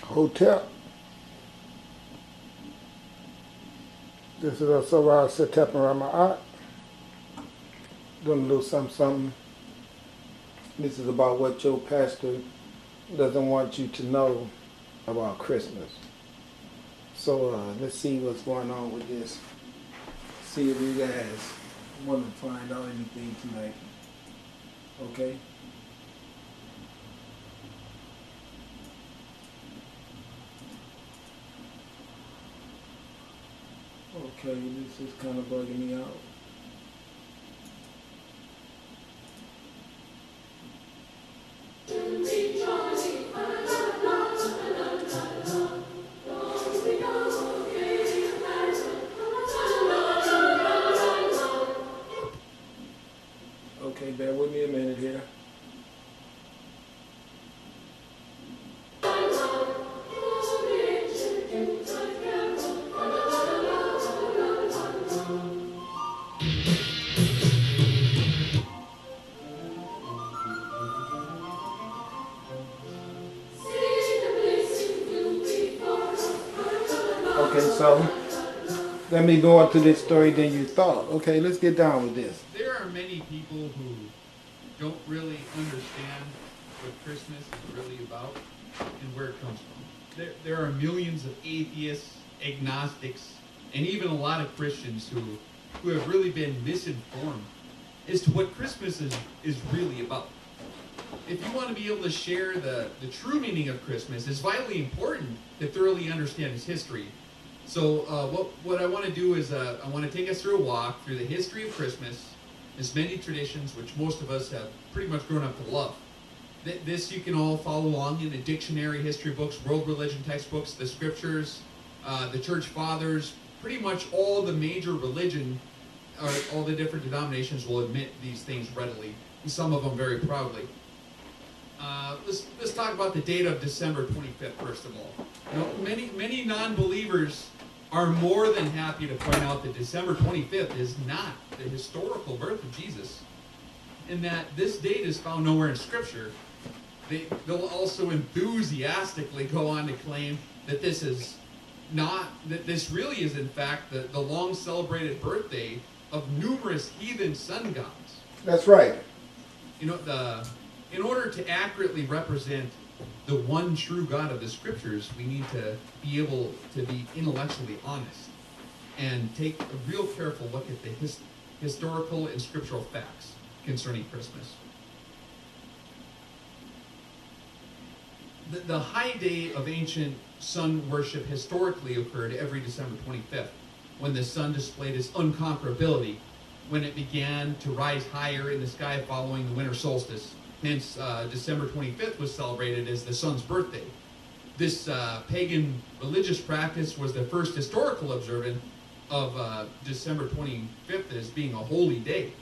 Hotel. This is ASAR Setep Rama'at. Doing a little something, something. This is about what your pastor doesn't want you to know about Christmas. So let's see what's going on with this. See if you guys want to find out anything tonight. Okay? Okay, this is kind of bugging me out. Okay, bear with me a minute here. Okay, so let me go on to this story than you thought. Okay, let's get down with this. There are many people who don't really understand what Christmas is really about and where it comes from. There are millions of atheists, agnostics, and even a lot of Christians who have really been misinformed as to what Christmas is really about. If you want to be able to share the true meaning of Christmas, it's vitally important to thoroughly understand its history. So what I want to do is I want to take us through a walk through the history of Christmas, its many traditions, which most of us have pretty much grown up to love. This you can all follow along in the dictionary, history books, world religion textbooks, the scriptures, the church fathers, pretty much all the major religion, all the different denominations will admit these things readily, and some of them very proudly. Let's talk about the date of December 25th, first of all. You know, many non-believers are more than happy to point out that December 25th is not the historical birth of Jesus, and that this date is found nowhere in Scripture. They'll also enthusiastically go on to claim that this is not, that this really is in fact the long celebrated birthday of numerous heathen sun gods. That's right. You know, in order to accurately represent the one true God of the Scriptures, we need to be able to be intellectually honest and take a real careful look at the historical and scriptural facts concerning Christmas. The high day of ancient sun worship historically occurred every December 25th, when the sun displayed its unconquerability, when it began to rise higher in the sky following the winter solstice. Hence, December 25th was celebrated as the sun's birthday. This pagan religious practice was the first historical observance of December 25th as being a holy day.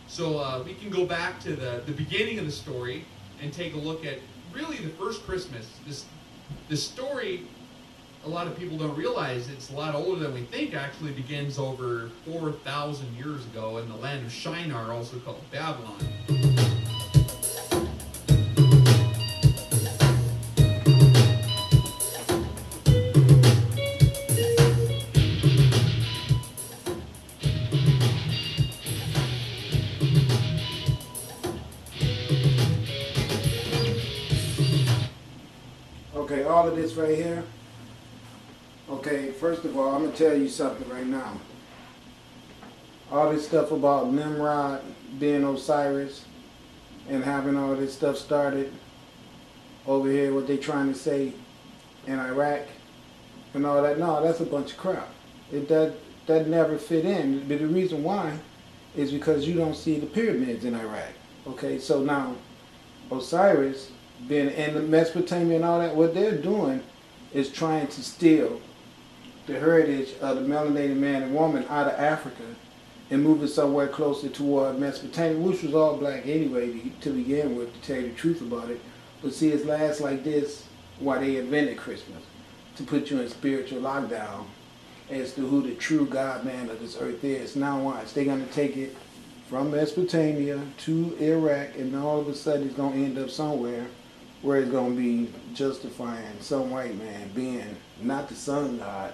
So we can go back to the beginning of the story and take a look at really the first Christmas. This story, a lot of people don't realize it's a lot older than we think, actually begins over 4,000 years ago in the land of Shinar, also called Babylon. Okay, all of this right here. Okay, first of all, I'm going to tell you something right now. All this stuff about Nimrod being Osiris and having all this stuff started over here, what they trying to say in Iraq and all that, no, that's a bunch of crap. That never fit in. But the reason why is because you don't see the pyramids in Iraq. Okay, so now Osiris being in Mesopotamia and all that, what they're doing is trying to steal the heritage of the melanated man and woman out of Africa and move it somewhere closer toward Mesopotamia, which was all black anyway to begin with, to tell you the truth about it. But see, it's last like this why they invented Christmas, to put you in spiritual lockdown as to who the true God man of this earth is. Now watch, they're going to take it from Mesopotamia to Iraq, and all of a sudden it's going to end up somewhere where it's going to be justifying some white man being not the son of God,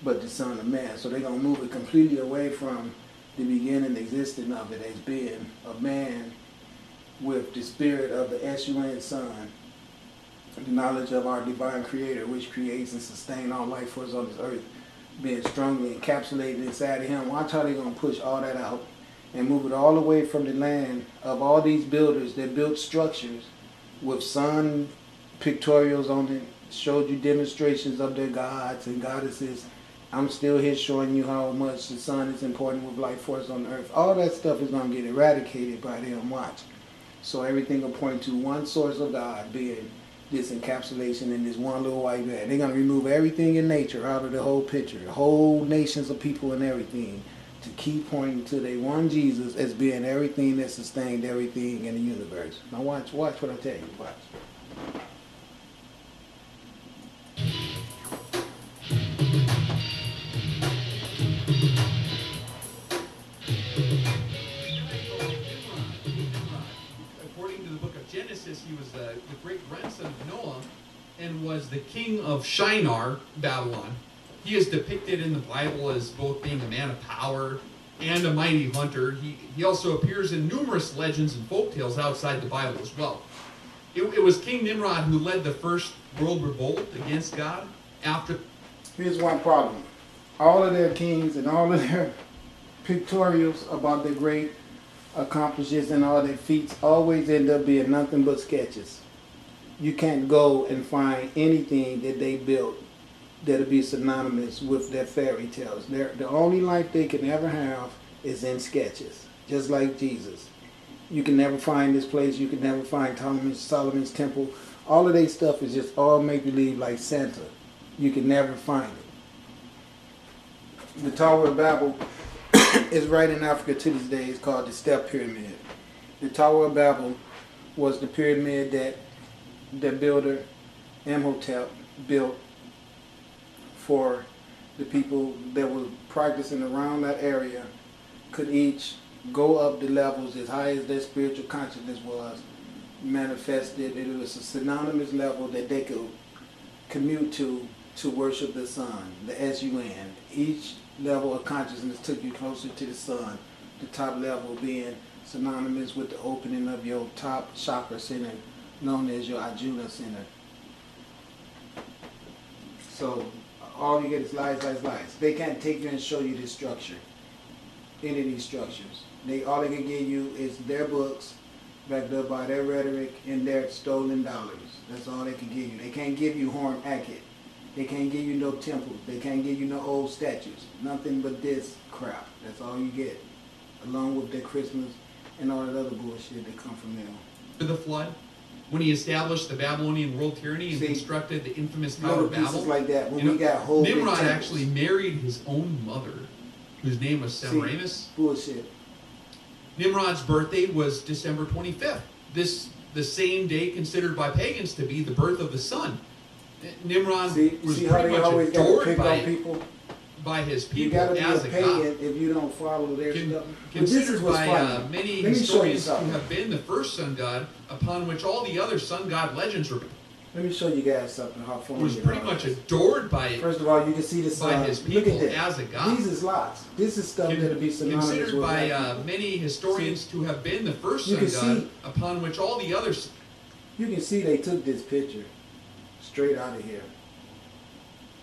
but the son of man. So they're going to move it completely away from the beginning existence of it as being a man with the spirit of the S-U-N Son, the knowledge of our divine creator, which creates and sustains all life force on this earth, being strongly encapsulated inside of him. Watch how they're going to push all that out and move it all away from the land of all these builders that built structures with sun pictorials on it, showed you demonstrations of their gods and goddesses. I'm still here showing you how much the sun is important with life force on the earth. All that stuff is going to get eradicated by them. Watch. So everything will point to one source of God being this encapsulation in this one little white man. They're going to remove everything in nature out of the whole picture, the whole nations of people and everything, to keep pointing to their one Jesus as being everything that sustained everything in the universe. Now watch what I tell you. Watch. According to the book of Genesis, he was the great grandson of Noah and was the king of Shinar, Babylon. He is depicted in the Bible as both being a man of power and a mighty hunter. He also appears in numerous legends and folktales outside the Bible as well. It was King Nimrod who led the first world revolt against God after... Here's one problem. All of their kings and all of their pictorials about their great accomplishments and all their feats always end up being nothing but sketches. You can't go and find anything that they built that'll be synonymous with their fairy tales. The only life they can ever have is in sketches, just like Jesus. You can never find this place. You can never find Solomon's temple. All of their stuff is just all make-believe like Santa. You can never find it. The Tower of Babel is right in Africa to this day. It's called the Step Pyramid. The Tower of Babel was the pyramid that the builder Imhotep built for the people that were practicing around that area, could each go up the levels as high as their spiritual consciousness was manifested. It was a synonymous level that they could commute to worship the sun, the S-U-N. Each level of consciousness took you closer to the sun, the top level being synonymous with the opening of your top chakra center, known as your Arjuna center. So all you get is lies, lies, lies. They can't take you and show you this structure, any of these structures. All they can give you is their books, backed up by their rhetoric and their stolen dollars. That's all they can give you. They can't give you Horn Akhet. They can't give you no temples. They can't give you no old statues. Nothing but this crap. That's all you get, along with their Christmas and all that other bullshit that come from them. The flood, when he established the Babylonian world tyranny and constructed the infamous Tower of Babel. Like that. When we got whole Nimrod actually married his own mother, whose name was Semiramis. Bullshit. Nimrod's birthday was December 25th. The same day considered by pagans to be the birth of the sun. Nimrod was pretty much adored by his people as a god. If you don't follow their stuff. Considered by many historians to have been the first sun god, upon which all the other sun god legends were. Let me show you guys something. How fun was pretty much adored by. First of all, you can see the sun. By his people as a god. These is lots. This is stuff that'll be synonymous with. Considered by many historians to have been the first sun god, upon which all the others. You can see they took this picture straight out of here.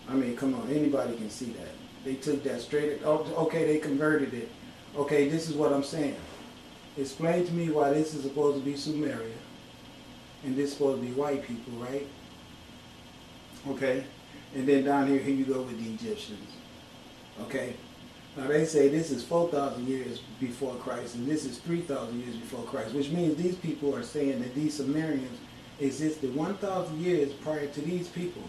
I mean, come on, anybody can see that. They took that straight. Okay, they converted it. Okay, this is what I'm saying. Explain to me why this is supposed to be Sumeria and this is supposed to be white people, right? Okay, and then down here you go with the Egyptians. Okay, now they say this is 4,000 years before Christ and this is 3,000 years before Christ, which means these people are saying that these Sumerians existed 1,000 years prior to these people.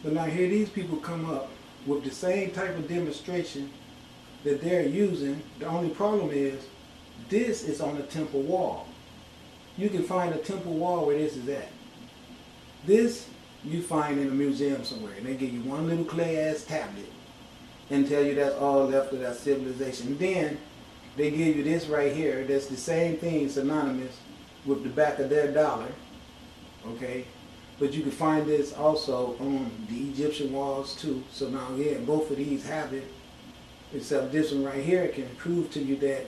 But now here these people come up with the same type of demonstration that they're using. The only problem is this is on the temple wall. You can find a temple wall where this is at. This you find in a museum somewhere, and they give you one little clay ass tablet and tell you that's all left of that civilization. Then they give you this right here that's the same thing synonymous with the back of their dollar. okay? But you can find this also on the Egyptian walls too. So now again, both of these have it, except this one right here can prove to you that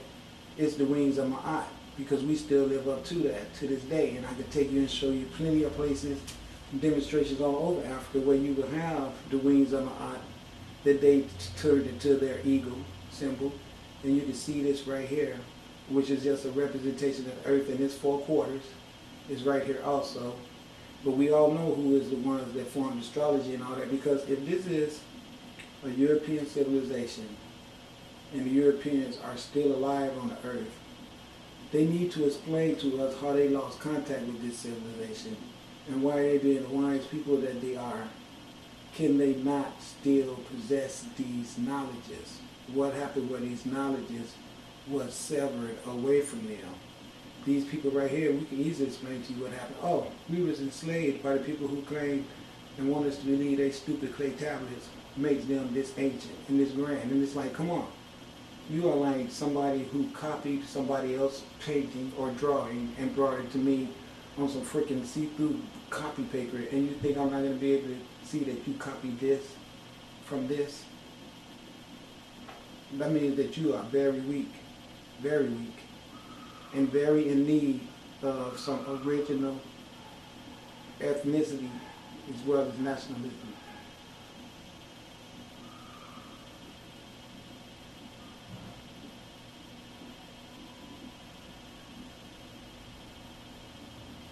it's the wings of Ma'at, because we still live up to that to this day. And I can take you and show you plenty of places, demonstrations all over Africa where you will have the wings of Ma'at that they turned into their eagle symbol. And you can see this right here, which is just a representation of the earth in its four quarters, is right here also. But we all know who is the ones that formed astrology and all that, because if this is a European civilization and the Europeans are still alive on the earth, they need to explain to us how they lost contact with this civilization and why they being the wise people that they are. Can they not still possess these knowledges? What happened when these knowledges was severed away from them? These people right here, we can easily explain to you what happened. Oh, we was enslaved by the people who claim and want us to believe they stupid clay tablets makes them this ancient and this grand. And it's like, come on. You are like somebody who copied somebody else's painting or drawing and brought it to me on some freaking see-through copy paper, and you think I'm not going to be able to see that you copied this from this? That means that you are very weak, and very in need of some original ethnicity as well as nationalism.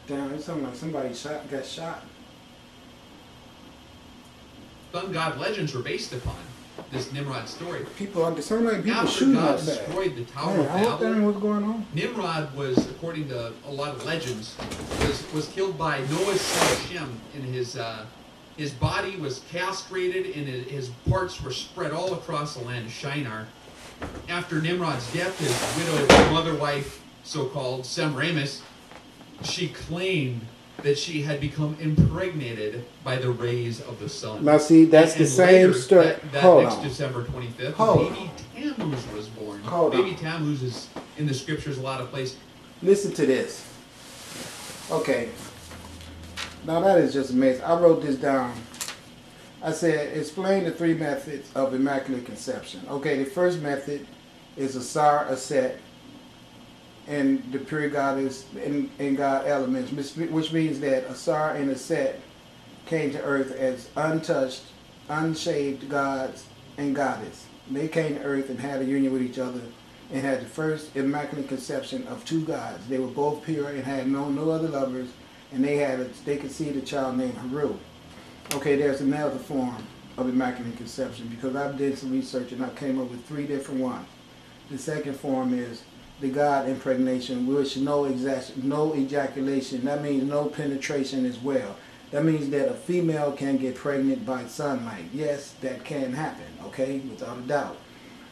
Damn, it sounds like somebody got shot. Sun God legends were based upon this Nimrod story. People, some like people After shooting God up there. destroyed the Tower Man, of I hope that Babel, ain't what's going on. Nimrod was, according to a lot of legends, was killed by Noah's son Shem, and his body was castrated and his parts were spread all across the land of Shinar. After Nimrod's death, his widowed mother wife, so-called Semiramis, she claimed that she had become impregnated by the rays of the sun. Now see, that's the same story. That next December 25th, baby Tammuz was born. Baby Tammuz is in the scriptures a lot of places. Listen to this. Okay. Now that is just amazing. I wrote this down. I said, explain the three methods of Immaculate Conception. Okay, the first method is ASAR, Aset, and the pure goddess and God elements, which means that ASAR and Aset came to earth as untouched, unshaved gods and goddess. They came to earth and had a union with each other and had the first Immaculate Conception of two gods. They were both pure and had known no other lovers, and they conceived a child named Haru. Okay, there's another form of Immaculate Conception, because I've done some research and I came up with three different ones. The second form is the God impregnation, which no ejaculation. That means no penetration as well. That means that a female can get pregnant by sunlight. Yes, that can happen, okay, without a doubt.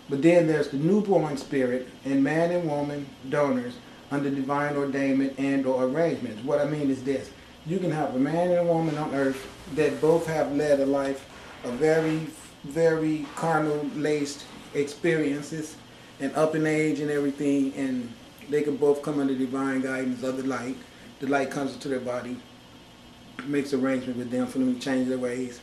But then there's the newborn spirit and man and woman donors under divine ordainment and or arrangements. What I mean is this. You can have a man and a woman on earth that both have led a life of very, very carnal-laced experiences and up in age and everything, and they can both come under divine guidance of the light. The light comes into their body, makes arrangement with them for them to change their ways,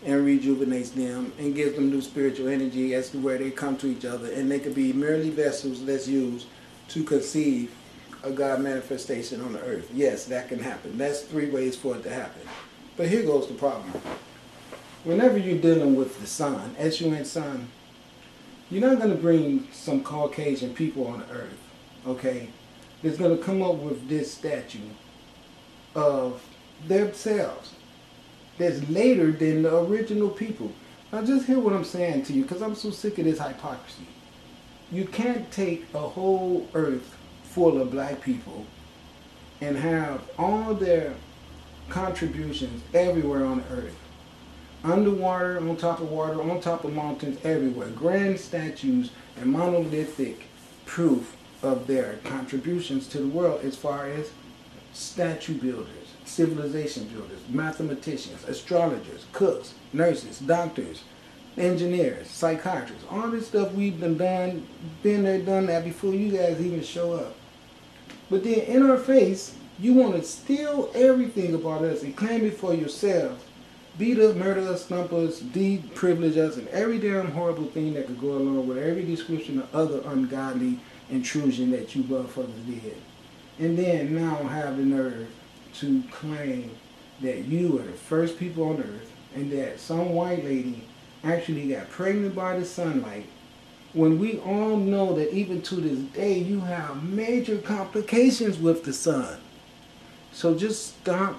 and rejuvenates them and gives them new spiritual energy as to where they come to each other, and they could be merely vessels that's used to conceive a God manifestation on the earth. Yes, that can happen. That's three ways for it to happen. But here goes the problem. Whenever you're dealing with the sun, S-U-N sun, you're not going to bring some Caucasian people on the earth, okay, that's going to come up with this statue of themselves that's later than the original people. Now just hear what I'm saying to you, because I'm so sick of this hypocrisy. You can't take a whole earth full of black people and have all their contributions everywhere on the earth. Underwater, on top of water, on top of mountains, everywhere. Grand statues and monolithic proof of their contributions to the world as far as statue builders, civilization builders, mathematicians, astrologers, cooks, nurses, doctors, engineers, psychiatrists. All this stuff we've been there, done that before you guys even show up. But then in our face, You want to steal everything about us and claim it for yourselves. Beat us, murder us, stump us, deprivilege us, and every damn horrible thing that could go along with every description of other ungodly intrusion that you motherfuckers did. And then now have the nerve to claim that you are the first people on earth and that some white lady actually got pregnant by the sunlight, when we all know that even to this day you have major complications with the sun. So just stop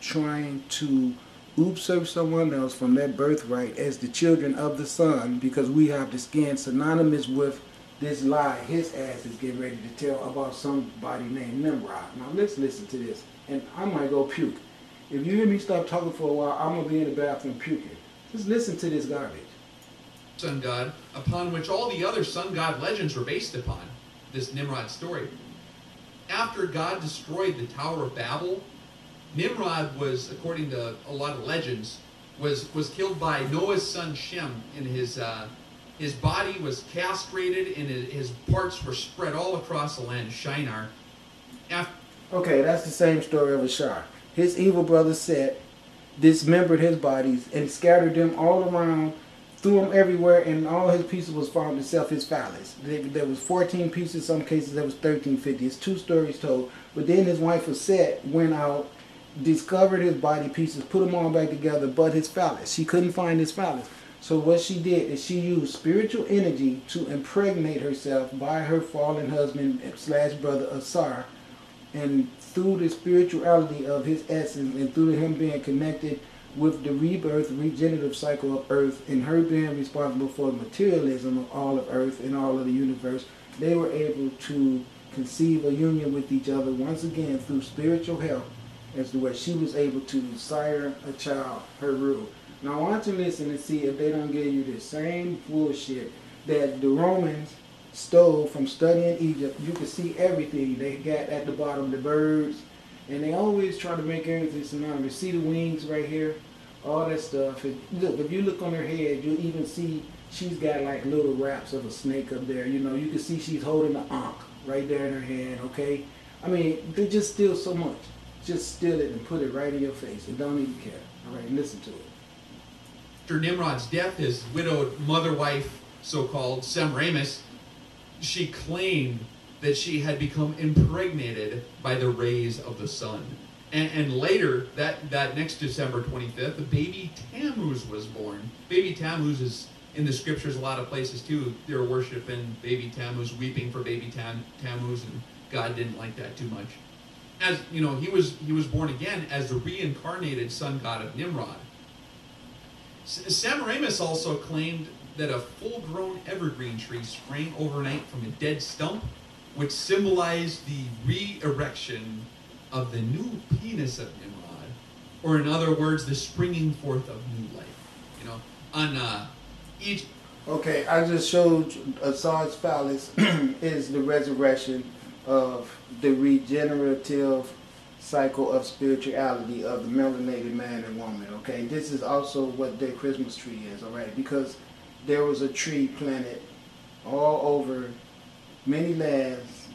trying to usurp someone else from their birthright as the children of the sun, because we have the skin synonymous with this lie his ass is getting ready to tell about somebody named Nimrod. Now let's listen to this, and I might go puke. If you hear me stop talking for a while, I'm going to be in the bathroom puking. Just listen to this garbage. Sun god, upon which all the other sun god legends were based upon, this Nimrod story. After God destroyed the Tower of Babel, Nimrod was, according to a lot of legends, was killed by Noah's son Shem, and his body was castrated and his parts were spread all across the land of Shinar. Okay, that's the same story of ASAR. His evil brother Set dismembered his bodies and scattered them all around, threw them everywhere, and all his pieces was found himself his phallus. There was 14 pieces, some cases there was 1350. It's two stories told. But then his wife of Set went out, discovered his body pieces, put them all back together, but his phallus. She couldn't find his phallus. So what she did is she used spiritual energy to impregnate herself by her fallen husband / brother ASAR, and through the spirituality of his essence and through him being connected with the rebirth, regenerative cycle of Earth, and her being responsible for the materialism of all of Earth and all of the universe, they were able to conceive a union with each other once again through spiritual help, as to where she was able to sire a child, her rule. Now I want you to listen and see if they don't give you the same bullshit that the Romans stole from studying Egypt. You can see everything they got at the bottom, the birds, and they always try to make everything synonymous. See the wings right here, all that stuff. Look, if you look on her head, you'll even see she's got like little wraps of a snake up there. You know, you can see she's holding the ankh right there in her hand. Okay, I mean, they just steal so much. Just steal it and put it right in your face and don't even care. All right, listen to it. After Nimrod's death, his widowed mother wife, so-called Semiramis, she claimed that she had become impregnated by the rays of the sun. And later, that next December 25th, the baby Tammuz was born. Baby Tammuz is in the scriptures a lot of places too. They're worshiping baby Tammuz, weeping for baby Tammuz, and God didn't like that too much. As you know, he was born again as the reincarnated sun god of Nimrod. Semiramis also claimed that a full-grown evergreen tree sprang overnight from a dead stump, which symbolized the re-erection of the new penis of Nimrod, or in other words, the springing forth of new life. You know, on each. Okay, I just showed you ASAR's phallus is the resurrection of the regenerative cycle of spirituality of the melanated man and woman. Okay, this is also what their Christmas tree is. All right, because there was a tree planted all over many lands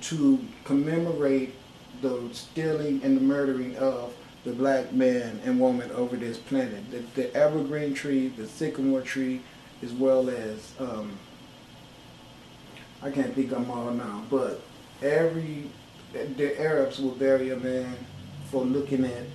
to commemorate the stealing and the murdering of the black man and woman over this planet. The evergreen tree, the sycamore tree, as well as I can't think of them all now, but the Arabs will bury a man for looking at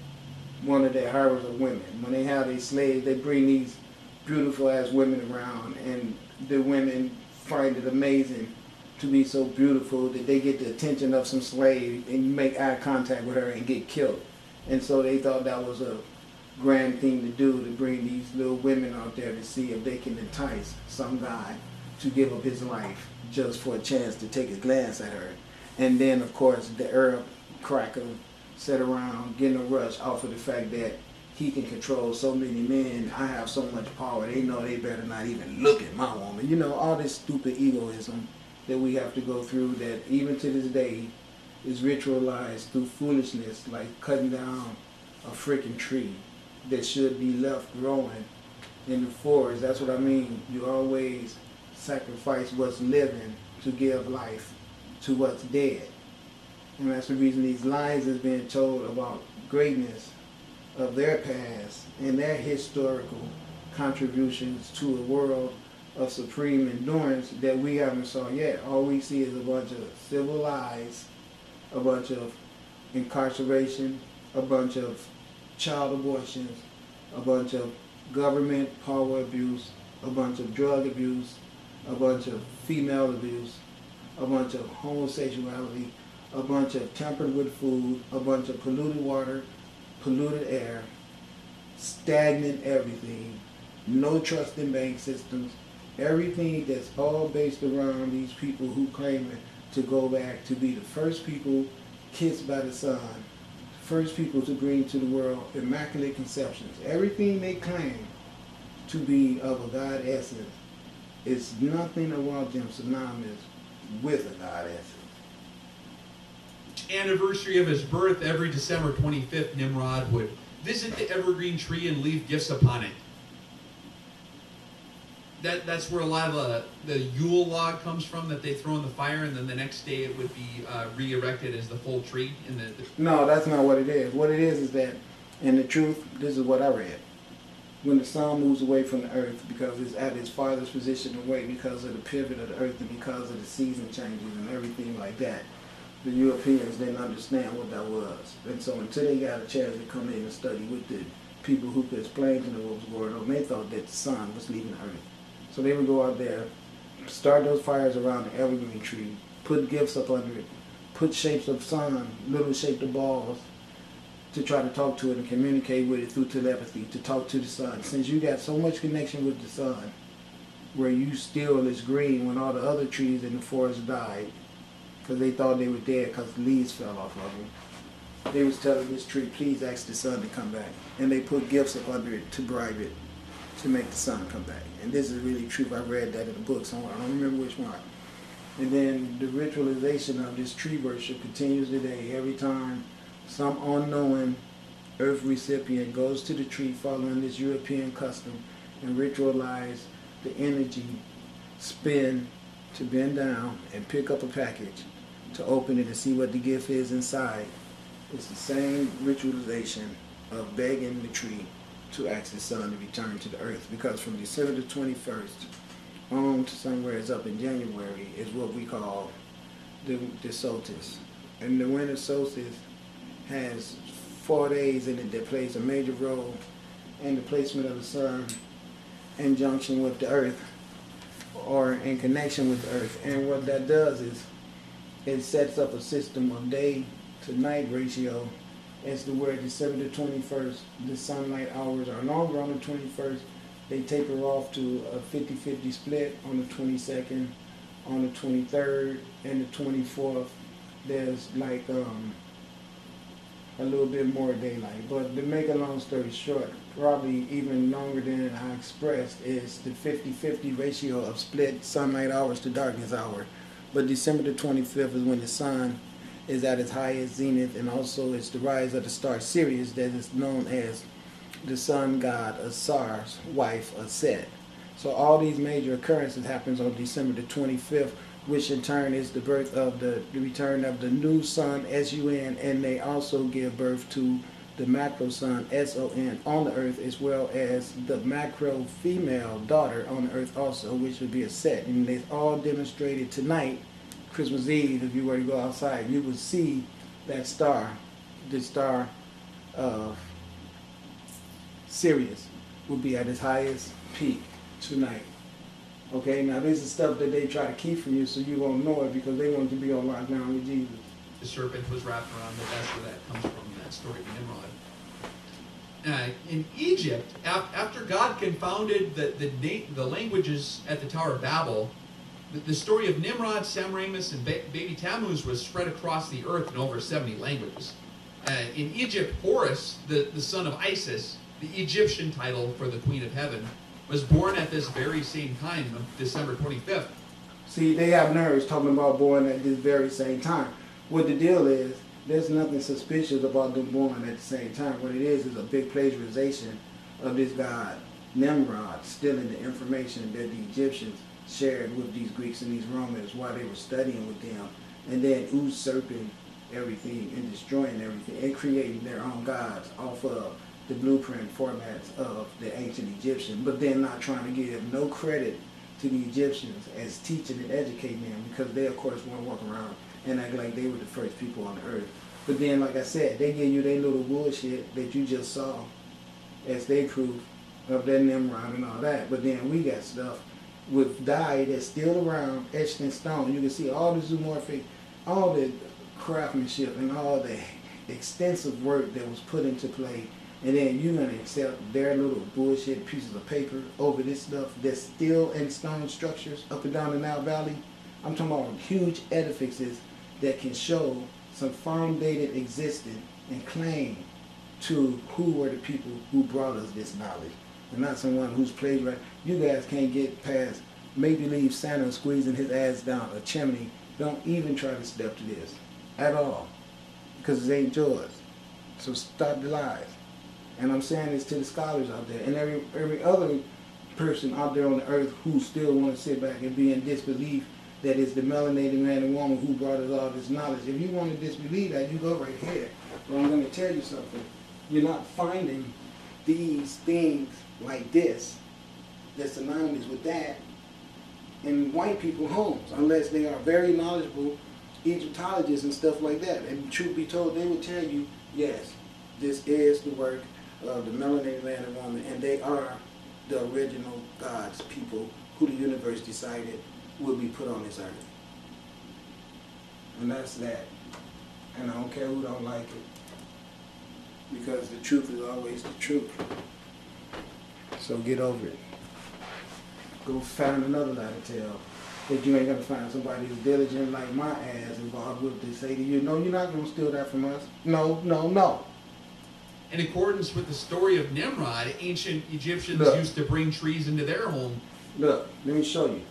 one of their heroes of women. When they have these slaves, they bring these beautiful ass women around, and the women find it amazing to be so beautiful that they get the attention of some slave, and you make eye contact with her and get killed. And so they thought that was a grand thing to do, to bring these little women out there to see if they can entice some guy to give up his life just for a chance to take a glance at her. And then, of course, the Arab cracker sat around getting a rush off of the fact that he can control so many men. I have so much power. They know they better not even look at my woman. You know, all this stupid egoism that we have to go through, that even to this day is ritualized through foolishness, like cutting down a freaking tree that should be left growing in the forest. That's what I mean. You always sacrifice what's living to give life to what's dead. And that's the reason these lies is being told about greatness of their past and their historical contributions to a world of supreme endurance that we haven't saw yet. All we see is a bunch of civil lies, a bunch of incarceration, a bunch of child abortions, a bunch of government power abuse, a bunch of drug abuse, a bunch of female abuse, a bunch of homosexuality, a bunch of tampered with food, a bunch of polluted water, polluted air, stagnant everything, no trust in bank systems, everything that's all based around these people who claim to go back to be the first people kissed by the sun, first people to bring to the world immaculate conceptions. Everything they claim to be of a God essence is nothing about them synonymous with a God essence. Anniversary of his birth, every December 25th, Nimrod would visit the evergreen tree and leave gifts upon it. That's where a lot of the Yule log comes from that they throw in the fire, and then the next day it would be re-erected as the full tree. No, that's not what it is. What it is that, in the truth, this is what I read. When the sun moves away from the earth because it's at its farthest position away because of the pivot of the earth and because of the season changes and everything like that, the Europeans didn't understand what that was. And so until they got a chance to come in and study with the people who could explain to them what was going on, they thought that the sun was leaving the earth. So they would go out there, start those fires around the evergreen tree, put gifts up under it, put shapes of sun, little shaped of balls, to try to talk to it and communicate with it through telepathy, to talk to the sun. Since you got so much connection with the sun, where you still is green when all the other trees in the forest died, because they thought they were dead because the leaves fell off of them. They was telling this tree, please ask the sun to come back. And they put gifts up under it to bribe it, to make the sun come back. And this is really true. I read that in a book somewhere. I don't remember which one. And then the ritualization of this tree worship continues today. Every time some unknowing earth recipient goes to the tree following this European custom and ritualize the energy, spin to bend down and pick up a package to open it and see what the gift is inside. It's the same ritualization of begging the tree to ask the sun to return to the earth, because from December the 21st on to somewhere it's up in January is what we call the solstice. And the winter solstice has 4 days in it that plays a major role in the placement of the sun in junction with the earth or in connection with the earth. And what that does is it sets up a system of day to night ratio as to where December the 21st, the sunlight hours are longer on the 21st. They taper off to a 50-50 split on the 22nd, on the 23rd, and the 24th. There's like a little bit more daylight. But to make a long story short, probably even longer than I expressed, is the 50-50 ratio of split sunlight hours to darkness hour. But December the 25th is when the sun is at its highest zenith, and also it's the rise of the star Sirius that is known as the sun god ASAR's wife, Set. So all these major occurrences happens on December the 25th, which in turn is the birth of the return of the new sun, S-U-N, and they also give birth to the macro sun, S-O-N, on the earth, as well as the macro female daughter on the earth also, which would be a Set. And it's all demonstrated tonight, Christmas Eve. If you were to go outside, you would see that star, the star of Sirius, will be at its highest peak tonight. Okay, now this is stuff that they try to keep from you so you won't know it because they want to be on lockdown with Jesus. The serpent was wrapped around the that's where that comes from, that story of Nimrod. In Egypt, after God confounded the languages at the Tower of Babel, the story of Nimrod, Semiramis, and baby Tammuz was spread across the earth in over 70 languages. In Egypt, Horus, the son of Isis, the Egyptian title for the Queen of Heaven, was born at this very same time of December 25th. See, they have nerves talking about born at this very same time. What the deal is, there's nothing suspicious about them born at the same time. What it is a big plagiarization of this god Nimrod, stealing the information that the Egyptians shared with these Greeks and these Romans while they were studying with them, and then usurping everything and destroying everything and creating their own gods off of the blueprint formats of the ancient Egyptian, but then not trying to give no credit to the Egyptians as teaching and educating them, because they of course want to walk around and act like they were the first people on the earth. But then, like I said, they give you their little bullshit that you just saw as their proof of their Nimrod and all that. But then we got stuff with dye that's still around, etched in stone. You can see all the zoomorphic, all the craftsmanship and all the extensive work that was put into play. And then you're going to accept their little bullshit pieces of paper over this stuff that's still in stone structures up and down the Nile Valley. I'm talking about huge edifices that can show some farm-dated existence and claim to who were the people who brought us this knowledge, and not someone who's plagiarized. You guys can't get past maybe leave Santa squeezing his ass down a chimney. Don't even try to step to this at all, because it ain't yours. So stop the lies. And I'm saying this to the scholars out there and every other person out there on the earth who still want to sit back and be in disbelief that it's the melanated man and woman who brought us all this knowledge. If you want to disbelieve that, you go right here. But I'm going to tell you something. You're not finding these things like this that's synonymous with that in white people's homes, unless they are very knowledgeable Egyptologists and stuff like that. And truth be told, they will tell you, yes, this is the work of the melanated man and woman, and they are the original God's people who the universe decided would be put on this earth. And that's that. And I don't care who don't like it, because the truth is always the truth. So get over it. Go find another lie to tell. That you ain't gonna find somebody who's diligent like my ass involved with this. Say to you, no, you're not gonna steal that from us. No, no, no. In accordance with the story of Nimrod, ancient Egyptians used to bring trees into their home. Look, let me show you.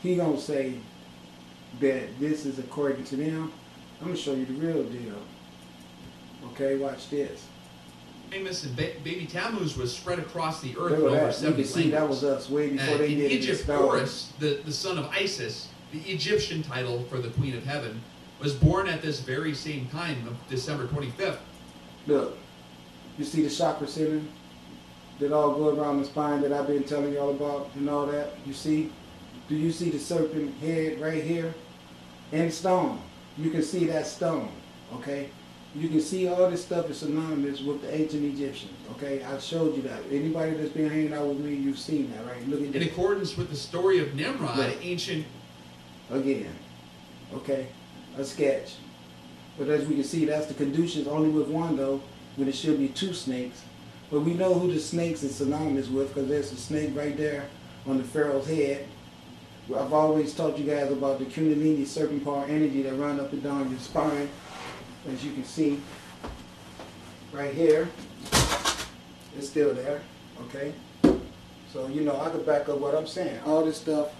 He gonna say that this is according to them. I'm gonna show you the real deal. Okay, watch this. Famous and baby Tammuz was spread across the earth in Look at over that. 70 You can see that was us way before they in did Egypt, it. Horus, the son of Isis, the Egyptian title for the Queen of Heaven, was born at this very same time of December 25th. Look, you see the chakra center that all go around the spine that I've been telling y'all about and all that? You see? Do you see the serpent head right here? In stone. You can see that stone, okay? You can see all this stuff is synonymous with the ancient Egyptians, okay? I showed you that. Anybody that's been hanging out with me, you've seen that, right? Look at this. In accordance with the story of Nimrod, Look. ancient... Again, okay? A sketch. But as we can see, that's the Caduceus only with one, though, when it should be two snakes. But we know who the snakes is synonymous with, because there's a snake right there on the pharaoh's head. I've always taught you guys about the Kundalini serpent power energy that run up and down your spine. As you can see, right here, it's still there, okay? So, you know, I could back up what I'm saying. All this stuff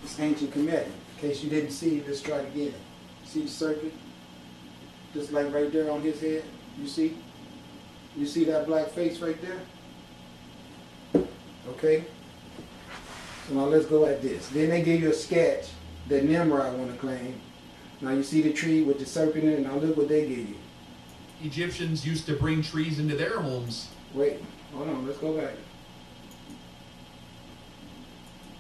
is ancient Kemet. In case you didn't see it, let's try it again. See the serpent? Just like right there on his head, you see? You see that black face right there? Okay? So now let's go at this. Then they give you a sketch that Nimrod want to claim. Now you see the tree with the serpent in it. Now look what they give you. Egyptians used to bring trees into their homes. Wait, hold on, let's go back.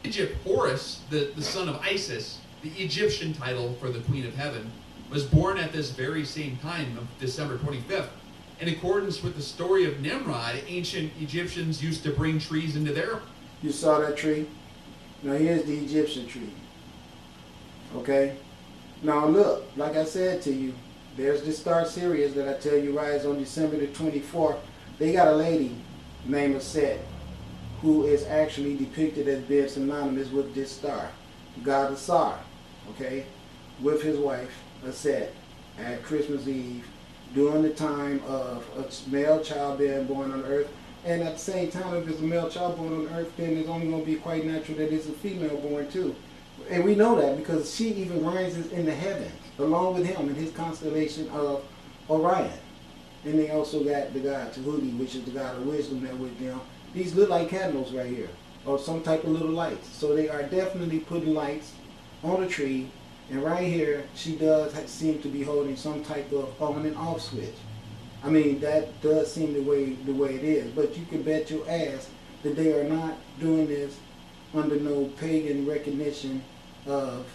Egypt, Horus, the son of Isis, the Egyptian title for the Queen of Heaven, was born at this very same time of December 25th. In accordance with the story of Nimrod, ancient Egyptians used to bring trees into their... You saw that tree? Now here's the Egyptian tree. Okay? Now look, like I said to you, there's this star Sirius that I tell you rise on December the 24th. They got a lady named Set who is actually depicted as being synonymous with this star, God ASAR, okay, with his wife, Set, at Christmas Eve during the time of a male child being born on earth. And at the same time, if it's a male child born on earth, then it's only going to be quite natural that it's a female born too. And we know that because she even rises in the heavens along with him in his constellation of Orion. And they also got the god Tahuti, which is the god of wisdom that with them. These look like candles right here, or some type of little lights. So they are definitely putting lights on a tree And right here, she does seem to be holding some type of on and off switch. I mean, that does seem the way it is. But you can bet your ass that they are not doing this under no pagan recognition of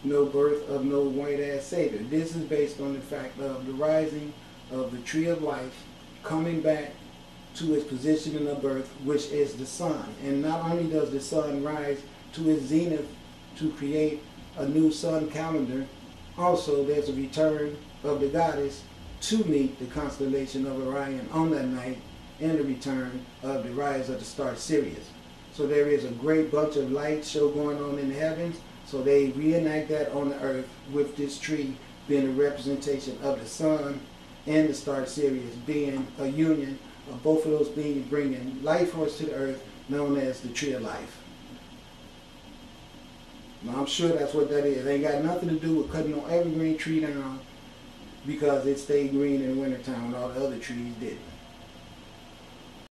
no birth of no white ass savior. This is based on the fact of the rising of the tree of life coming back to its position in the birth, which is the sun. And not only does the sun rise to its zenith to create a new sun calendar, also there's a return of the goddess to meet the constellation of Orion on that night, and the return of the rise of the star Sirius. So there is a great bunch of light show going on in the heavens. So they reenact that on the earth with this tree being a representation of the sun and the star Sirius being a union of both of those beings bringing life force to the earth, known as the tree of life. Now I'm sure that's what that is. It ain't got nothing to do with cutting no evergreen tree down because it stayed green in the wintertime when all the other trees didn't.